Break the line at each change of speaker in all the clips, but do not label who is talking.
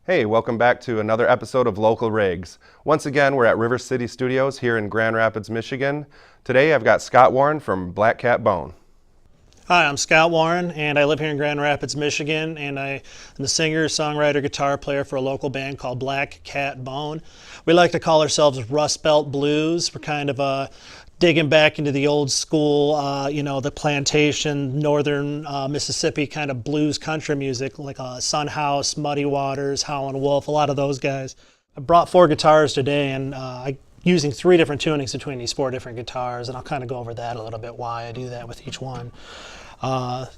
Hey, welcome back to another episode of Local Rigs. Once again, we're at River City Studios here in Grand Rapids, Michigan. Today I've got Scott Warren from Black Cat Bone.
Hi, I'm Scott Warren, and I live here in Grand Rapids, Michigan, and I'm the singer, songwriter, guitar player for a local band called Black Cat Bone. We like to call ourselves Rust Belt Blues. We're kind of digging back into the old school, the plantation, northern Mississippi kind of blues country music, like Son House, Muddy Waters, Howlin' Wolf, a lot of those guys. I brought 4 guitars today, and I'm using 3 different tunings between these 4 different guitars, and I'll kind of go over that a little bit, why I do that with each one.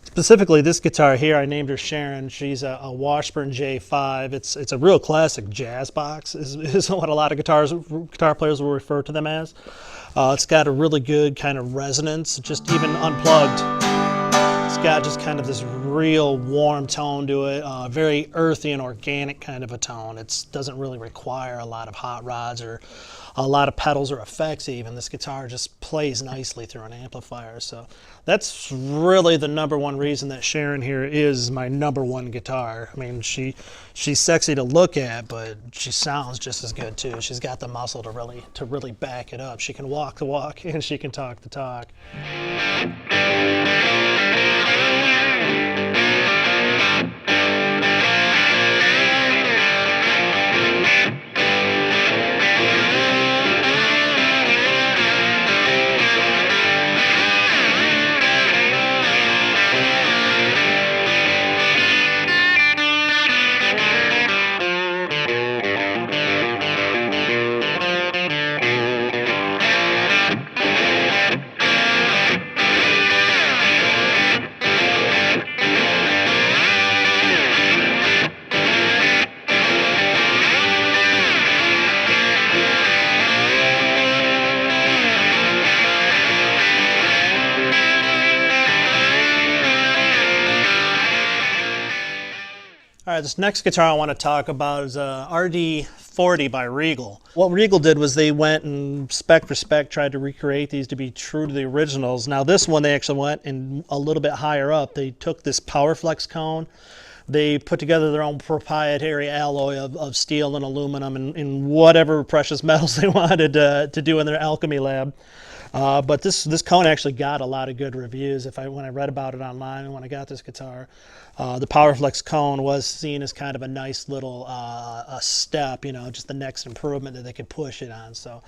Specifically, this guitar here, I named her Sharon. She's a Washburn Je5. It's a real classic jazz box, is what a lot of guitar players will refer to them as. It's got a really good kind of resonance, just even unplugged. It's got just kind of this real warm tone to it, very earthy and organic kind of a tone. It doesn't really require a lot of hot rods or a lot of pedals or effects even. This guitar just plays nicely through an amplifier. So that's really the #1 reason that Sharon here is my #1 guitar. I mean, she's sexy to look at, but she sounds just as good too. She's got the muscle to really back it up. She can walk the walk and she can talk the talk. All right, this next guitar I want to talk about is a Rd40 by Regal. What Regal did was they went and spec for spec tried to recreate these to be true to the originals. Now this one they actually went and a little bit higher up. They took this PowerFlex cone. They put together their own proprietary alloy of steel and aluminum and whatever precious metals they wanted to do in their alchemy lab. But this cone actually got a lot of good reviews. When I read about it online and when I got this guitar, the PowerFlex cone was seen as kind of a nice little a step, just the next improvement that they could push it on. So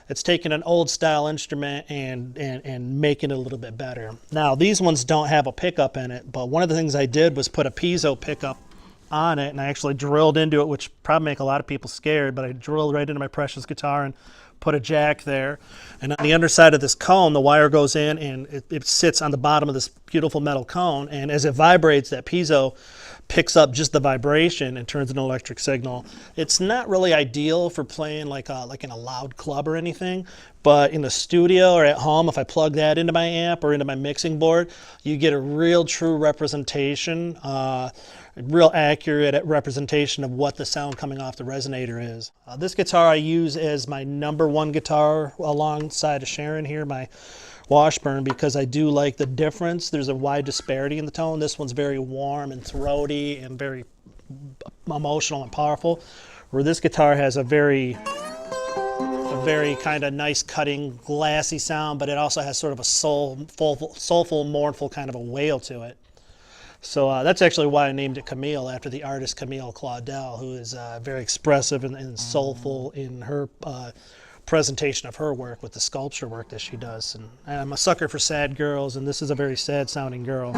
it's taking an old style instrument and making it a little bit better. Now these ones don't have a pickup in it, but one of the things I did was put a piezo pickup on it, and I actually drilled into it, which probably make a lot of people scared, but I drilled right into my precious guitar and put a jack there. And on the underside of this cone, the wire goes in and it sits on the bottom of this beautiful metal cone, and as it vibrates, that piezo picks up just the vibration and turns an electric signal. It's not really ideal for playing like in a loud club or anything, but in the studio or at home, if I plug that into my amp or into my mixing board, you get a real true representation, real accurate representation of what the sound coming off the Resonator is. This guitar I use as my #1 guitar alongside of Sharon here, my Washburn, because I do like the difference. There's a wide disparity in the tone. This one's very warm and throaty and very emotional and powerful, where this guitar has a very kind of nice cutting glassy sound, but it also has sort of a soulful, mournful kind of a wail to it. So that's actually why I named it Camille, after the artist Camille Claudel, who is very expressive and soulful in her presentation of her work with the sculpture work that she does. And I'm a sucker for sad girls, and this is a very sad sounding girl.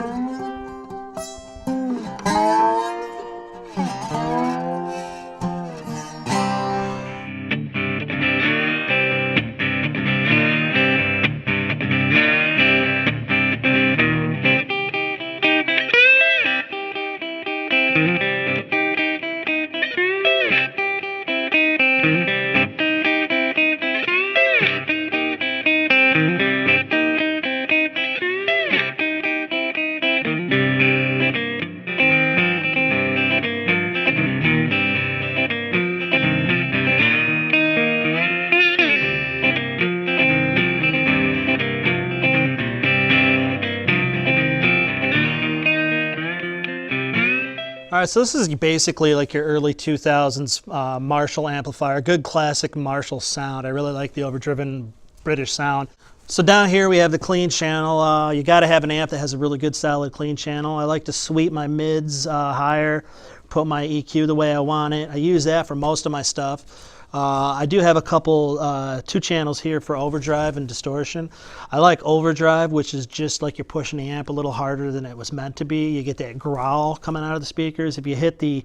right, so this is basically like your early 2000s Marshall amplifier, good classic Marshall sound. I really like the overdriven British sound. So down here we have the clean channel. You got to have an amp that has a really good solid clean channel. I like to sweep my mids higher, put my EQ the way I want it. I use that for most of my stuff. I do have a couple, 2 channels here for overdrive and distortion. I like overdrive, which is just like you're pushing the amp a little harder than it was meant to be. You get that growl coming out of the speakers. If you hit the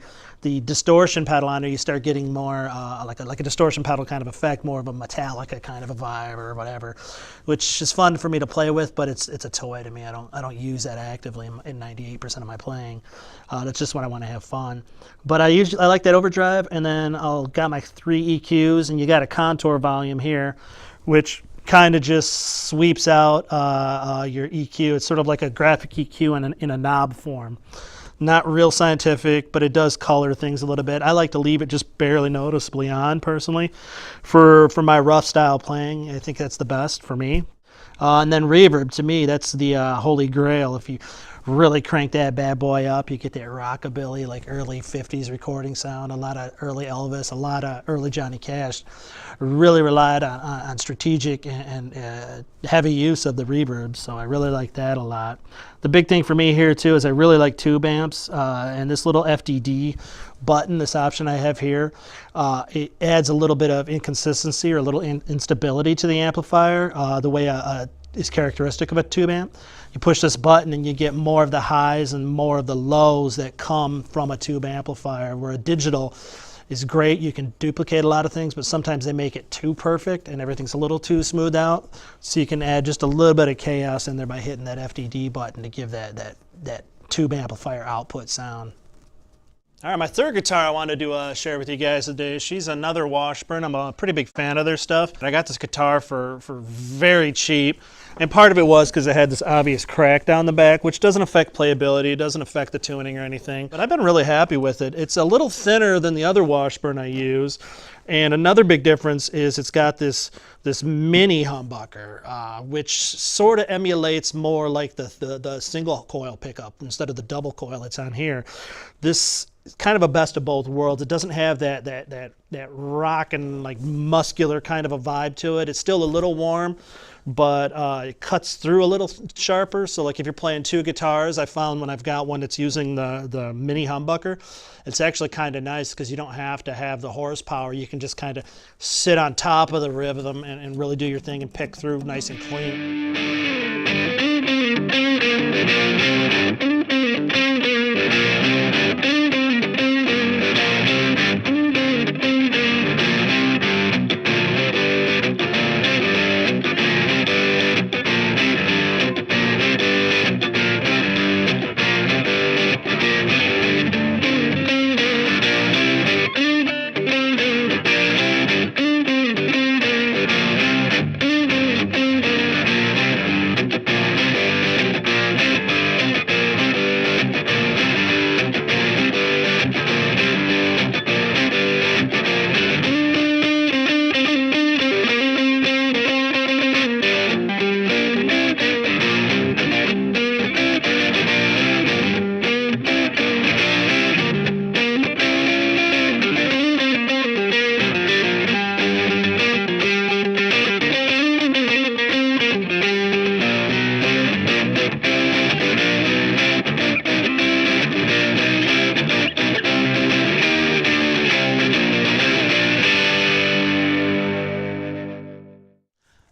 distortion pedal on there, you start getting more like a distortion pedal kind of effect, more of a Metallica kind of a vibe or whatever, which is fun for me to play with, but it's a toy to me. I don't use that actively in 98% of my playing. That's just when I want to have fun. But I like that overdrive, and then I'll got my 3 EQs, and you got a contour volume here, which kind of just sweeps out your EQ. It's sort of like a graphic EQ in a knob form. Not real scientific, but it does color things a little bit. I like to leave it just barely noticeably on, personally. For my rough style playing, I think that's the best for me. And then reverb, to me, that's the holy grail. If you really crank that bad boy up, you get that rockabilly, like early 50s recording sound, a lot of early Elvis, a lot of early Johnny Cash. Really relied on strategic and heavy use of the reverb, so I really like that a lot. The big thing for me here too is I really like tube amps, and this little FDD button, this option I have here, it adds a little bit of inconsistency or a little instability to the amplifier, the way is characteristic of a tube amp. You push this button and you get more of the highs and more of the lows that come from a tube amplifier, where a digital is great. You can duplicate a lot of things, but sometimes they make it too perfect and everything's a little too smoothed out. So you can add just a little bit of chaos in there by hitting that FDD button to give that tube amplifier output sound. All right, my third guitar I wanted to share with you guys today. She's another Washburn. I'm a pretty big fan of their stuff. I got this guitar for very cheap, and part of it was because it had this obvious crack down the back, which doesn't affect playability, it doesn't affect the tuning or anything. But I've been really happy with it. It's a little thinner than the other Washburn I use, and another big difference is it's got this mini humbucker, which sort of emulates more like the single coil pickup instead of the double coil that's on here. This is kind of a best of both worlds. It doesn't have that rockin', like muscular kind of a vibe to it. It's still a little warm, but it cuts through a little sharper. So like if you're playing 2 guitars, I found when I've got one that's using the mini humbucker, it's actually kind of nice because you don't have to have the horsepower. You can just kind of sit on top of the rhythm and really do your thing and pick through nice and clean.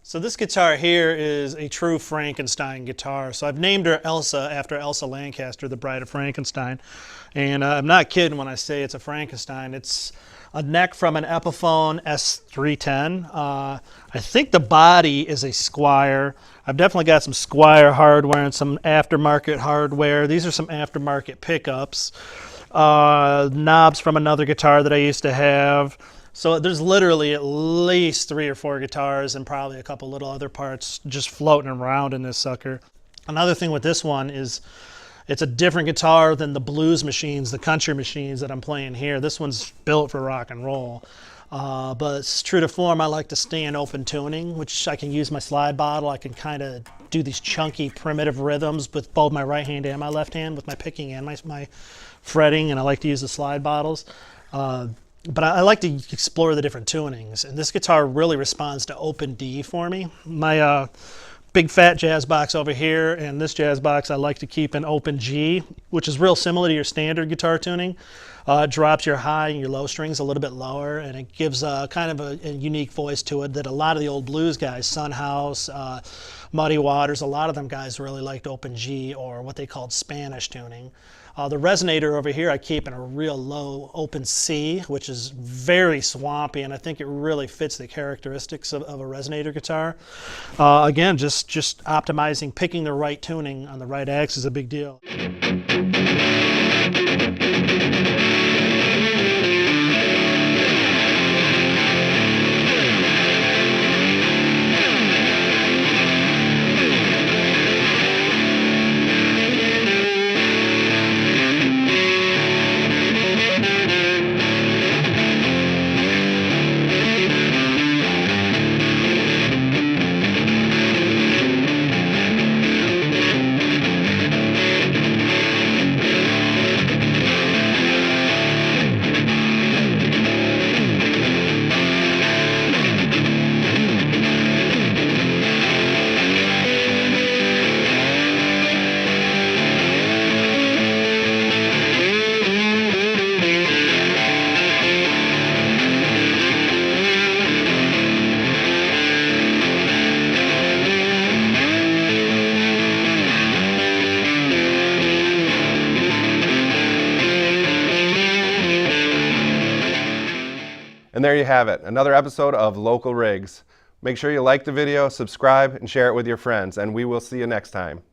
So this guitar here is a true Frankenstein guitar. So I've named her Elsa after Elsa Lancaster, the Bride of Frankenstein. And I'm not kidding when I say it's a Frankenstein. It's a neck from an Epiphone S310. I think the body is a Squier. I've definitely got some Squier hardware and some aftermarket hardware. These are some aftermarket pickups. Knobs from another guitar that I used to have. So there's literally at least 3 or 4 guitars and probably a couple little other parts just floating around in this sucker. Another thing with this one is it's a different guitar than the blues machines, the country machines that I'm playing here. This one's built for rock and roll. But it's true to form, I like to stay in open tuning, which I can use my slide bottle. I can kind of do these chunky primitive rhythms with both my right hand and my left hand with my picking and my fretting, and I like to use the slide bottles. But I like to explore the different tunings, and this guitar really responds to open D for me. My big fat jazz box over here, and this jazz box I like to keep in open G, which is real similar to your standard guitar tuning. It drops your high and your low strings a little bit lower, and it gives kind of a unique voice to it that a lot of the old blues guys, Son House, Muddy Waters, a lot of them guys really liked open G, or what they called Spanish tuning. The Resonator over here I keep in a real low open C, which is very swampy, and I think it really fits the characteristics of a Resonator guitar. Again, just optimizing, picking the right tuning on the right axis is a big deal.
And there you have it, another episode of Local Rigs. Make sure you like the video, subscribe, and share it with your friends, and we will see you next time.